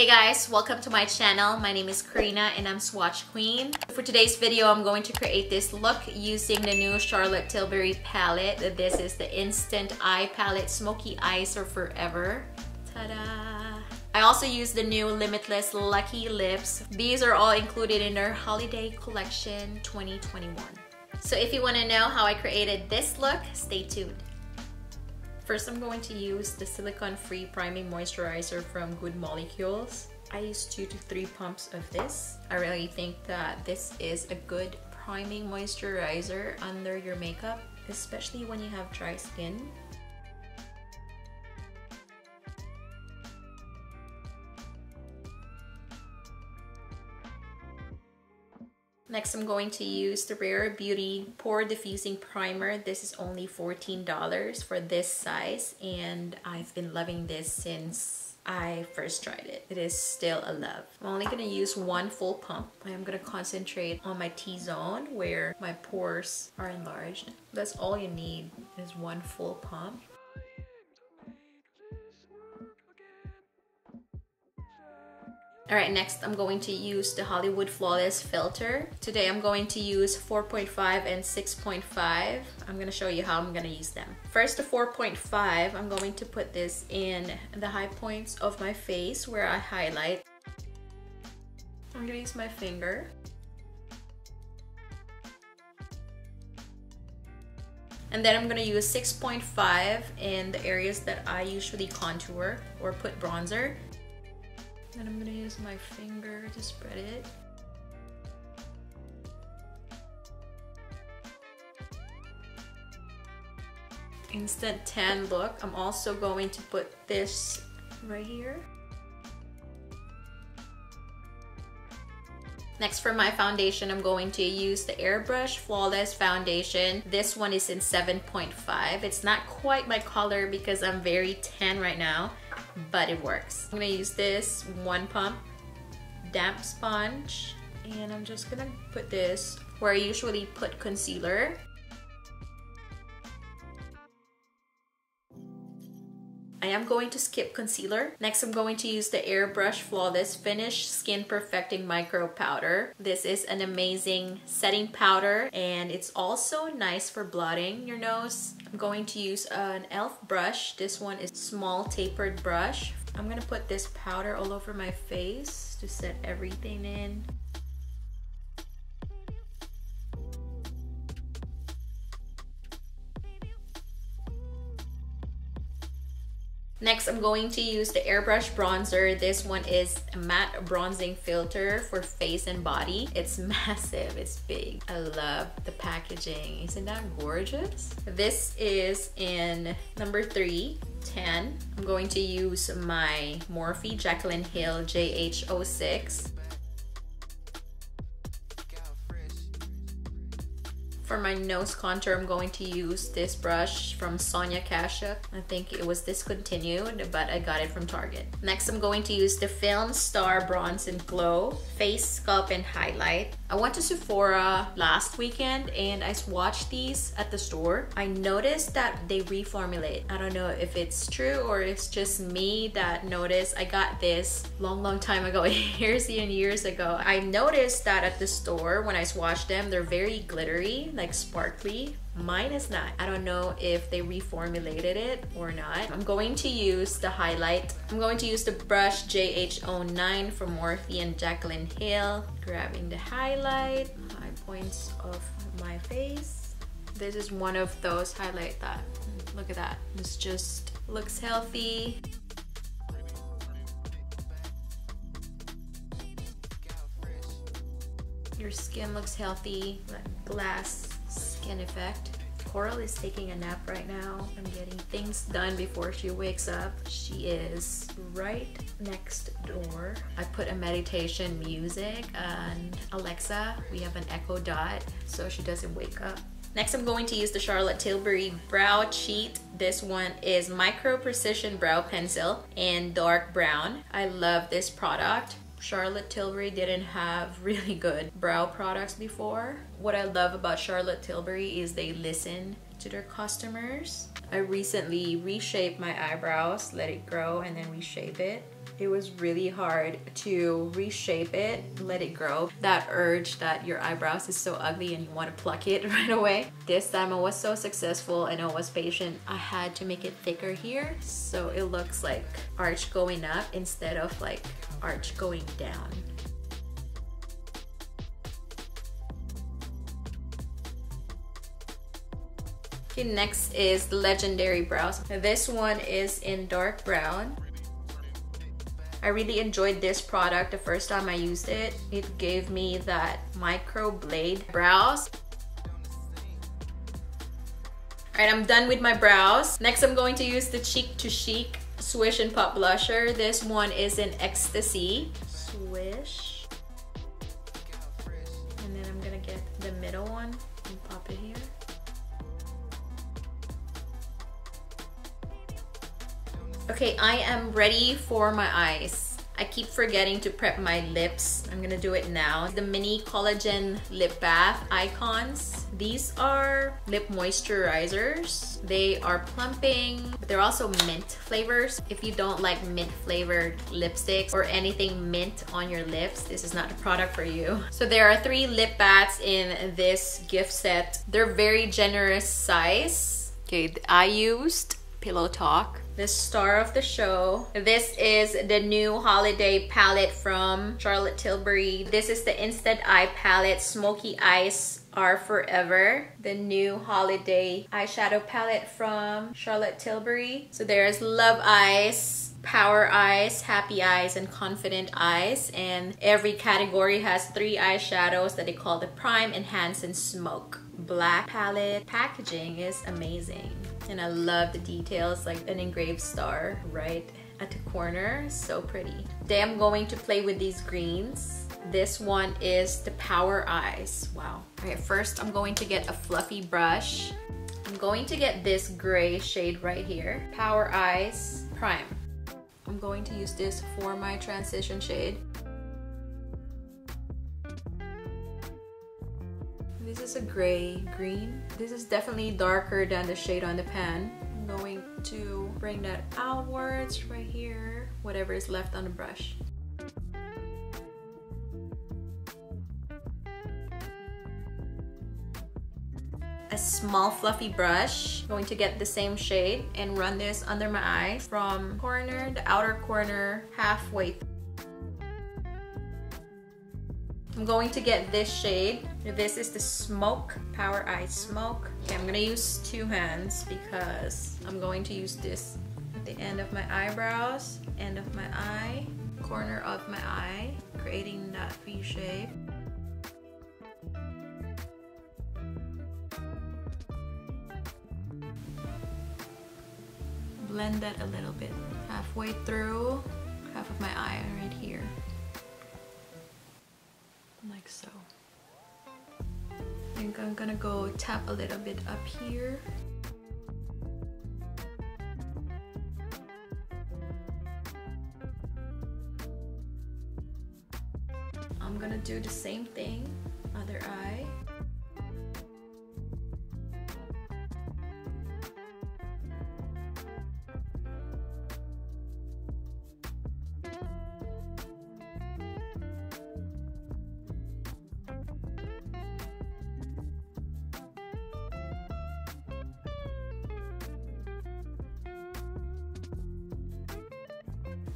Hey guys, welcome to my channel. My name is Karina and I'm SwatchQueen. For today's video, I'm going to create this look using the new Charlotte Tilbury palette. This is the Instant Eye Palette, Smoky Eyes Are Forever. Ta-da! I also use the new Limitless Lucky Lips. These are all included in their Holiday Collection 2021. So if you want to know how I created this look, stay tuned. First, I'm going to use the silicone-free priming moisturizer from Good Molecules. I use 2 to 3 pumps of this. I really think that this is a good priming moisturizer under your makeup, especially when you have dry skin. Next, I'm going to use the Rare Beauty Pore Diffusing Primer. This is only $14 for this size, and I've been loving this since I first tried it. It is still a love. I'm only gonna use 1 full pump. I'm gonna concentrate on my T-zone where my pores are enlarged. That's all you need is 1 full pump. Alright, next I'm going to use the Hollywood Flawless filter. Today I'm going to use 4.5 and 6.5. I'm going to show you how I'm going to use them. First, the 4.5, I'm going to put this in the high points of my face where I highlight. I'm going to use my finger. And then I'm going to use 6.5 in the areas that I usually contour or put bronzer. And I'm gonna use my finger to spread it. Instant tan look. I'm also going to put this right here. Next, for my foundation, I'm going to use the Airbrush Flawless Foundation. This one is in 7.5. It's not quite my color because I'm very tan right now, but it works. I'm gonna use this 1 pump damp sponge, and I'm just gonna put this where I usually put concealer. I am going to skip concealer. Next, I'm going to use the Airbrush Flawless Finish Skin Perfecting Micro Powder. This is an amazing setting powder, and it's also nice for blotting your nose. I'm going to use an e.l.f. brush. This one is small tapered brush. I'm gonna put this powder all over my face to set everything in. Next, I'm going to use the Airbrush Bronzer. This one is a matte bronzing filter for face and body. It's massive, it's big. I love the packaging. Isn't that gorgeous? This is in number 3, 10. I'm going to use my Morphe Jaclyn Hill JH06. For my nose contour, I'm going to use this brush from Sonia Kashuk. I think it was discontinued, but I got it from Target. Next, I'm going to use the Film Star Bronze and Glow Face Sculpt and Highlight. I went to Sephora last weekend and I swatched these at the store. I noticed that they reformulate. I don't know if it's true or it's just me that noticed. I got this long time ago, years and years ago. I noticed that at the store when I swatched them, they're very glittery, like sparkly. Mine is not. I don't know if they reformulated it or not. I'm going to use the highlight. I'm going to use the brush JH09 from Morphe and Jaclyn Hill. Grabbing the highlight, high points of my face. This is one of those highlight that, look at that. This just looks healthy. Your skin looks healthy, like glass skin effect. Coral is taking a nap right now. I'm getting things done before she wakes up. She is right next door. I put a meditation music and Alexa, we have an Echo Dot so she doesn't wake up. Next, I'm going to use the Charlotte Tilbury Brow Cheat. This one is Micro Precision Brow Pencil in dark brown. I love this product. Charlotte Tilbury didn't have really good brow products before. What I love about Charlotte Tilbury is they listen to their customers. I recently reshaped my eyebrows, let it grow and then reshape it. it was really hard to reshape it, let it grow. That urge that your eyebrows is so ugly and you want to pluck it right away. This time I was so successful and I was patient. I had to make it thicker here so it looks like arch going up instead of like arch going down. Okay, next is the Legendary Brows. This one is in dark brown. I really enjoyed this product the first time I used it. It gave me that micro blade brows. Alright, I'm done with my brows. Next, I'm going to use the Cheek to Chic Swish and Pop Blusher. This one is in Ecstasy. Swish. And then I'm gonna get the middle one and pop it here. Okay, I am ready for my eyes. I keep forgetting to prep my lips. I'm gonna do it now. The mini collagen lip bath icons. These are lip moisturizers. They are plumping, but they're also mint flavors. If you don't like mint flavored lipsticks or anything mint on your lips, this is not the product for you. So there are 3 lip baths in this gift set. They're very generous size. Okay, I used Pillow Talk, the star of the show. This is the new holiday palette from Charlotte Tilbury. This is the Instant Eye Palette. Smoky Eyes Are Forever. The new holiday eyeshadow palette from Charlotte Tilbury. So there's Love Eyes, Power Eyes, Happy Eyes, and Confident Eyes. And every category has 3 eyeshadows that they call the Prime, Enhance, and Smoke. Black palette. Packaging is amazing. And I love the details, like an engraved star right at the corner. So pretty. Today I'm going to play with these greens. This one is the Power Eyes. Wow. Alright, first I'm going to get a fluffy brush. I'm going to get this gray shade right here. Power Eyes Prime. I'm going to use this for my transition shade. This is a gray green. This is definitely darker than the shade on the pan. I'm going to bring that outwards right here, whatever is left on the brush. A small fluffy brush. I'm going to get the same shade and run this under my eye from corner, the outer corner, halfway. I'm going to get this shade. This is the Smoke, Power Eye Smoke. Okay, I'm gonna use 2 hands because I'm going to use this at the end of my eyebrows, end of my eye, corner of my eye, creating that V shape. Blend that a little bit. Halfway through, half of my eye right here. Like so. I think I'm gonna go tap a little bit up here. I'm gonna do the same thing, other eye.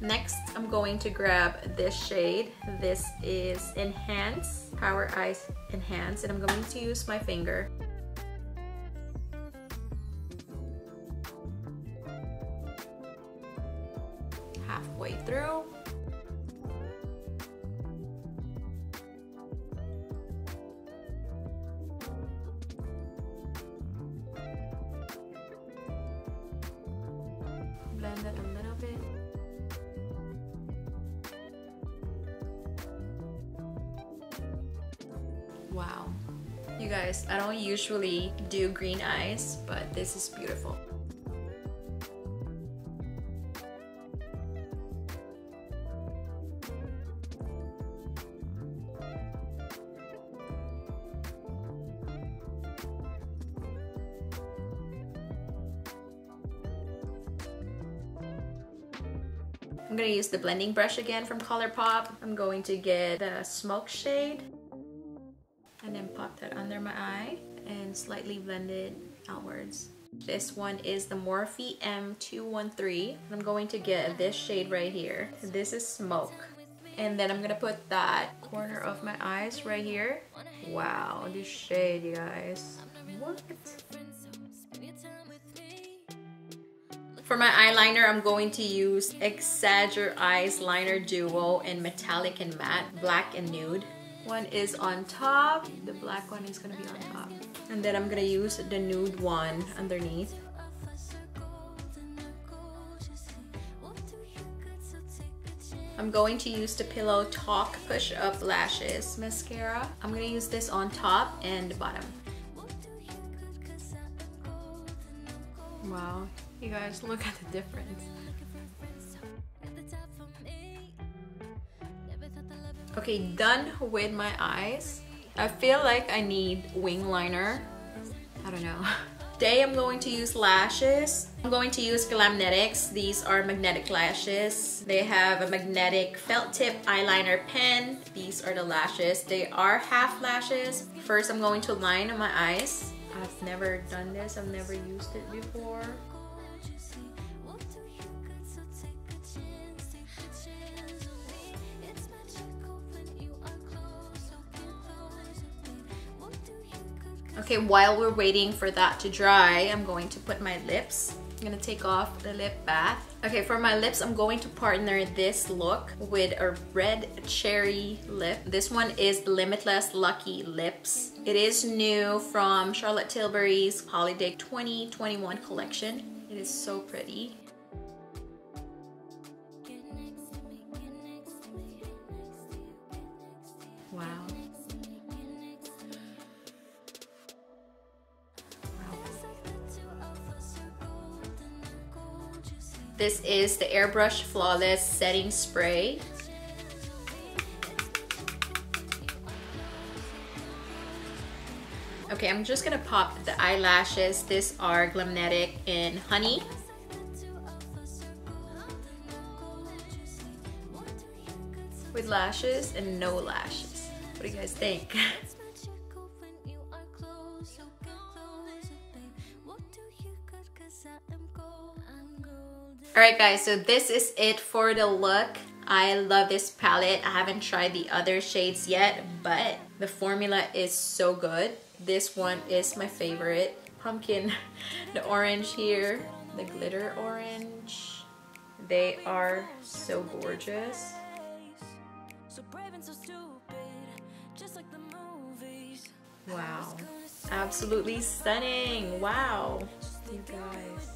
Next, I'm going to grab this shade. This is Enhance, Power Eyes Enhance, and I'm going to use my finger. Halfway through. Blend it a little bit. Wow. You guys, I don't usually do green eyes, but this is beautiful. I'm gonna use the blending brush again from ColourPop. I'm going to get the smoke shade and then pop that under my eye and slightly blend it outwards. This one is the Morphe M213. I'm going to get this shade right here. This is Smoke. And then I'm gonna put that corner of my eyes right here. Wow, this shade, you guys. What? For my eyeliner, I'm going to use Exagger Eyes Liner Duo in Metallic and Matte, Black and Nude. One is on top, the black one is gonna be on top. And then I'm gonna use the nude one underneath. I'm going to use the Pillow Talk Push Up Lashes Mascara. I'm gonna use this on top and the bottom. Wow, you guys, look at the difference. Okay, done with my eyes. I feel like I need wing liner. I don't know. Today I'm going to use lashes. I'm going to use Glamnetics. These are magnetic lashes. They have a magnetic felt tip eyeliner pen. These are the lashes. They are half lashes. First I'm going to line my eyes. I've never done this. I've never used it before. Okay, while we're waiting for that to dry, I'm going to put my lips. I'm gonna take off the lip bath. Okay, for my lips, I'm going to partner this look with a red cherry lip. This one is Limitless Lucky Lips. It is new from Charlotte Tilbury's Holiday 2021 collection. It is so pretty. Wow. This is the Airbrush Flawless Setting Spray. Okay, I'm just gonna pop the eyelashes. These are Glamnetic in Honey. With lashes and no lashes. What do you guys think? Alright guys, so this is it for the look. I love this palette. I haven't tried the other shades yet, but the formula is so good. This one is my favorite. Pumpkin, the orange here, the glitter orange. They are so gorgeous. Wow, absolutely stunning. Wow, you guys.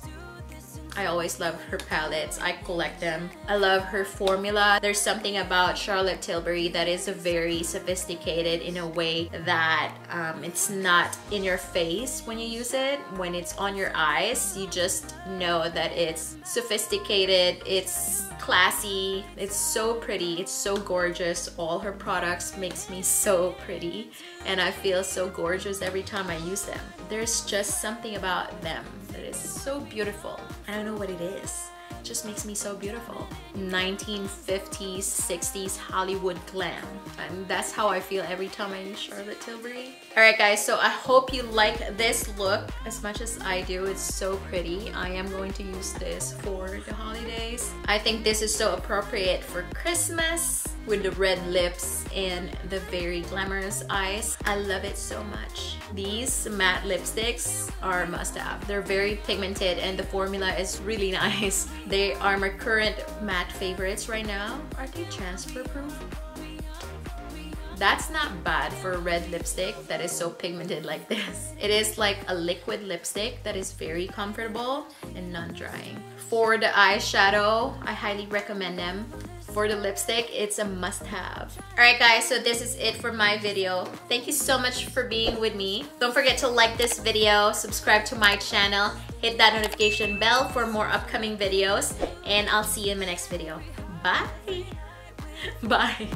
I always love her palettes. I collect them. I love her formula. There's something about Charlotte Tilbury that is very sophisticated in a way that it's not in your face when you use it. When it's on your eyes, you just know that it's sophisticated, it's classy, it's so pretty, it's so gorgeous. All her products makes me so pretty and I feel so gorgeous every time I use them. There's just something about them that is so beautiful. I don't know what it is. It just makes me so beautiful. 1950s, 60s Hollywood glam. And that's how I feel every time I use Charlotte Tilbury. Alright guys, so I hope you like this look as much as I do. It's so pretty. I am going to use this for the holidays. I think this is so appropriate for Christmas with the red lips and the very glamorous eyes. I love it so much. These matte lipsticks are must-have. They're very pigmented and the formula is really nice. They are my current matte favorites right now. Are they transfer proof? That's not bad for a red lipstick that is so pigmented like this. It is like a liquid lipstick that is very comfortable and non-drying. For the eyeshadow, I highly recommend them. For the lipstick, it's a must-have. Alright guys, so this is it for my video. Thank you so much for being with me. Don't forget to like this video, subscribe to my channel, hit that notification bell for more upcoming videos, and I'll see you in my next video. Bye! Bye!